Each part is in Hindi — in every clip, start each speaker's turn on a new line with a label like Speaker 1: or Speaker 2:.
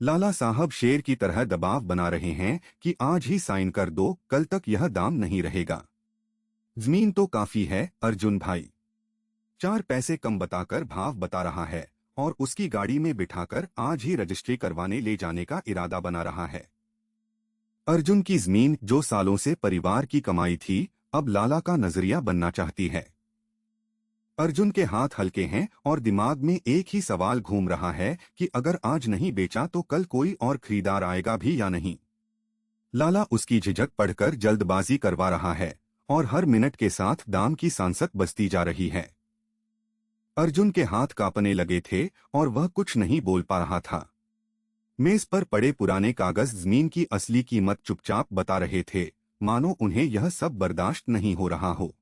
Speaker 1: लाला साहब शेर की तरह दबाव बना रहे हैं कि आज ही साइन कर दो, कल तक यह दाम नहीं रहेगा। जमीन तो काफी है अर्जुन भाई, 4 पैसे कम बताकर भाव बता रहा है और उसकी गाड़ी में बिठाकर आज ही रजिस्ट्री करवाने ले जाने का इरादा बना रहा है। अर्जुन की जमीन जो सालों से परिवार की कमाई थी, अब लाला का नजरिया बनना चाहती है। अर्जुन के हाथ हल्के हैं और दिमाग में एक ही सवाल घूम रहा है कि अगर आज नहीं बेचा तो कल कोई और खरीदार आएगा भी या नहीं। लाला उसकी झिझक पढ़कर जल्दबाजी करवा रहा है और हर मिनट के साथ दाम की सांसत बजती जा रही है। अर्जुन के हाथ कांपने लगे थे और वह कुछ नहीं बोल पा रहा था। मेज पर पड़े पुराने कागज जमीन की असली कीमत चुपचाप बता रहे थे, मानो उन्हें यह सब बर्दाश्त नहीं हो रहा हो।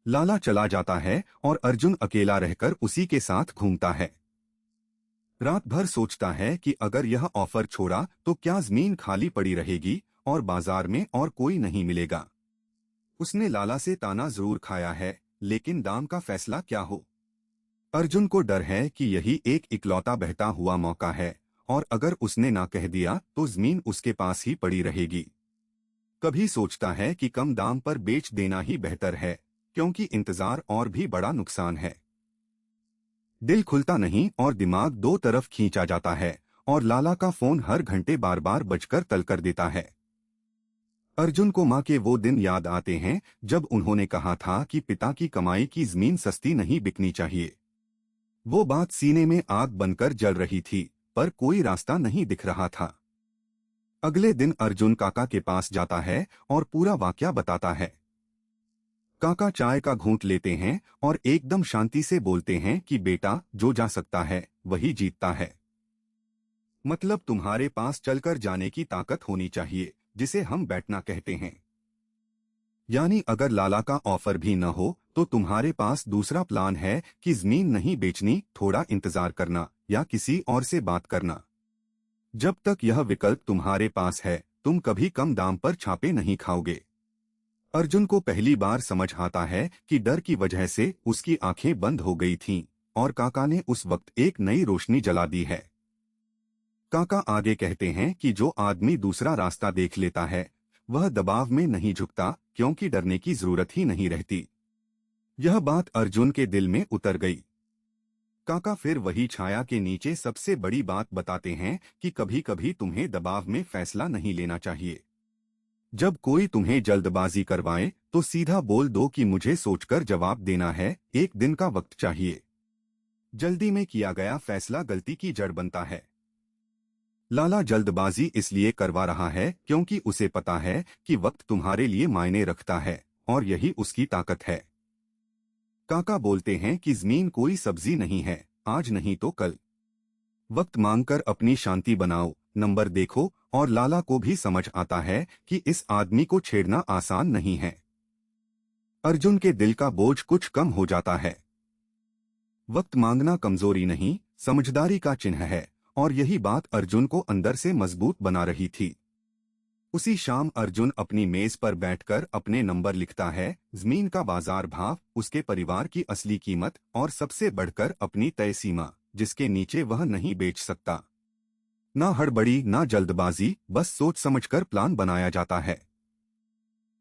Speaker 1: लाला चला जाता है और अर्जुन अकेला रहकर उसी के साथ घूमता है। रात भर सोचता है कि अगर यह ऑफर छोड़ा तो क्या जमीन खाली पड़ी रहेगी और बाजार में और कोई नहीं मिलेगा। उसने लाला से ताना जरूर खाया है, लेकिन दाम का फैसला क्या हो। अर्जुन को डर है कि यही एक इकलौता बहता हुआ मौका है और अगर उसने ना कह दिया तो जमीन उसके पास ही पड़ी रहेगी। कभी सोचता है कि कम दाम पर बेच देना ही बेहतर है, क्योंकि इंतजार और भी बड़ा नुकसान है। दिल खुलता नहीं और दिमाग दो तरफ खींचा जाता है और लाला का फोन हर घंटे बार बार बजकर तल कर देता है। अर्जुन को मां के वो दिन याद आते हैं जब उन्होंने कहा था कि पिता की कमाई की जमीन सस्ती नहीं बिकनी चाहिए। वो बात सीने में आग बनकर जल रही थी, पर कोई रास्ता नहीं दिख रहा था। अगले दिन अर्जुन काका के पास जाता है और पूरा वाकया बताता है। काका चाय का घूंट लेते हैं और एकदम शांति से बोलते हैं कि बेटा, जो जा सकता है वही जीतता है। मतलब तुम्हारे पास चलकर जाने की ताकत होनी चाहिए, जिसे हम बैठना कहते हैं। यानी अगर लाला का ऑफर भी न हो तो तुम्हारे पास दूसरा प्लान है कि जमीन नहीं बेचनी, थोड़ा इंतजार करना या किसी और से बात करना। जब तक यह विकल्प तुम्हारे पास है, तुम कभी कम दाम पर छापे नहीं खाओगे। अर्जुन को पहली बार समझ आता है कि डर की वजह से उसकी आंखें बंद हो गई थीं और काका ने उस वक्त एक नई रोशनी जला दी है। काका आगे कहते हैं कि जो आदमी दूसरा रास्ता देख लेता है वह दबाव में नहीं झुकता, क्योंकि डरने की जरूरत ही नहीं रहती। यह बात अर्जुन के दिल में उतर गई। काका फिर वही छाया के नीचे सबसे बड़ी बात बताते हैं कि कभी कभी तुम्हें दबाव में फैसला नहीं लेना चाहिए। जब कोई तुम्हें जल्दबाजी करवाए तो सीधा बोल दो कि मुझे सोचकर जवाब देना है, एक दिन का वक्त चाहिए। जल्दी में किया गया फैसला गलती की जड़ बनता है। लाला जल्दबाजी इसलिए करवा रहा है क्योंकि उसे पता है कि वक्त तुम्हारे लिए मायने रखता है और यही उसकी ताकत है। काका बोलते हैं कि जमीन कोई सब्जी नहीं है, आज नहीं तो कल। वक्त मांगकर अपनी शांति बनाओ, नंबर देखो। और लाला को भी समझ आता है कि इस आदमी को छेड़ना आसान नहीं है। अर्जुन के दिल का बोझ कुछ कम हो जाता है। वक्त मांगना कमजोरी नहीं, समझदारी का चिन्ह है और यही बात अर्जुन को अंदर से मजबूत बना रही थी। उसी शाम अर्जुन अपनी मेज पर बैठकर अपने नंबर लिखता है, जमीन का बाजार भाव, उसके परिवार की असली कीमत और सबसे बढ़कर अपनी तय सीमा, जिसके नीचे वह नहीं बेच सकता। ना हड़बड़ी ना जल्दबाजी, बस सोच समझकर प्लान बनाया जाता है।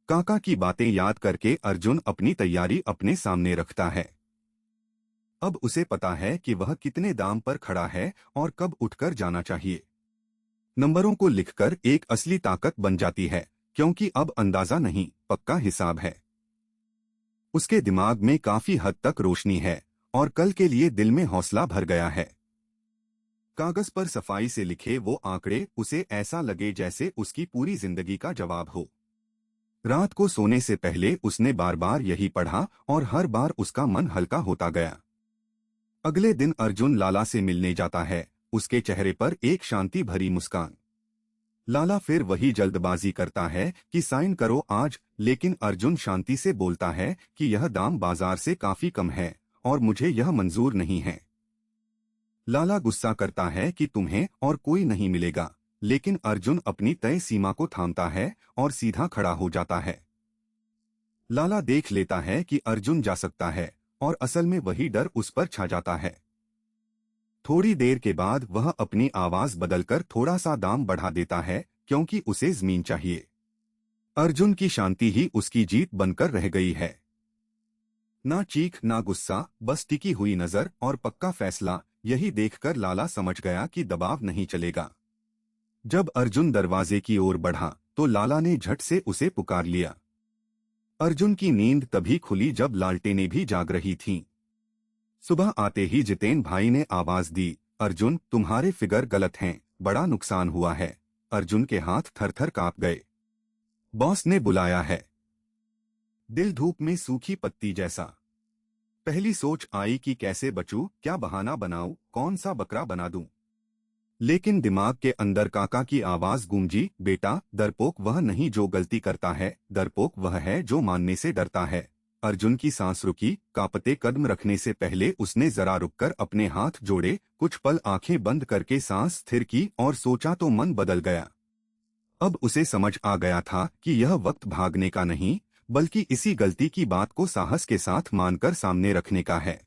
Speaker 1: काका की बातें याद करके अर्जुन अपनी तैयारी अपने सामने रखता है। अब उसे पता है कि वह कितने दाम पर खड़ा है और कब उठकर जाना चाहिए। नंबरों को लिखकर एक असली ताकत बन जाती है, क्योंकि अब अंदाजा नहीं, पक्का हिसाब है। उसके दिमाग में काफी हद तक रोशनी है और कल के लिए दिल में हौसला भर गया है। कागज पर सफाई से लिखे वो आंकड़े उसे ऐसा लगे जैसे उसकी पूरी जिंदगी का जवाब हो। रात को सोने से पहले उसने बार बार यही पढ़ा और हर बार उसका मन हल्का होता गया। अगले दिन अर्जुन लाला से मिलने जाता है, उसके चेहरे पर एक शांति भरी मुस्कान। लाला फिर वही जल्दबाजी करता है कि साइन करो आज, लेकिन अर्जुन शांति से बोलता है कि यह दाम बाजार से काफी कम है और मुझे यह मंजूर नहीं है। लाला गुस्सा करता है कि तुम्हें और कोई नहीं मिलेगा, लेकिन अर्जुन अपनी तय सीमा को थामता है और सीधा खड़ा हो जाता है। लाला देख लेता है कि अर्जुन जा सकता है और असल में वही डर उस पर छा जाता है। थोड़ी देर के बाद वह अपनी आवाज बदलकर थोड़ा सा दाम बढ़ा देता है क्योंकि उसे जमीन चाहिए। अर्जुन की शांति ही उसकी जीत बनकर रह गई है। ना चीख ना गुस्सा, बस टिकी हुई नजर और पक्का फैसला। यही देखकर लाला समझ गया कि दबाव नहीं चलेगा। जब अर्जुन दरवाजे की ओर बढ़ा तो लाला ने झट से उसे पुकार लिया। अर्जुन की नींद तभी खुली जब लालटेनें भी जाग रही थीं। सुबह आते ही जितेन भाई ने आवाज दी, अर्जुन तुम्हारे फिगर गलत हैं, बड़ा नुकसान हुआ है। अर्जुन के हाथ थर-थर कांप गए। बॉस ने बुलाया है। दिल धूप में सूखी पत्ती जैसा। पहली सोच आई कि कैसे बचूं, क्या बहाना बनाऊं, कौन सा बकरा बना दूं। लेकिन दिमाग के अंदर काका की आवाज गूंजी, बेटा डरपोक वह नहीं जो गलती करता है, डरपोक वह है जो मानने से डरता है। अर्जुन की सांस रुकी। कांपते कदम रखने से पहले उसने जरा रुककर अपने हाथ जोड़े, कुछ पल आंखें बंद करके सांस स्थिर की और सोचा तो मन बदल गया। अब उसे समझ आ गया था कि यह वक्त भागने का नहीं, बल्कि इसी गलती की बात को साहस के साथ मानकर सामने रखने का है।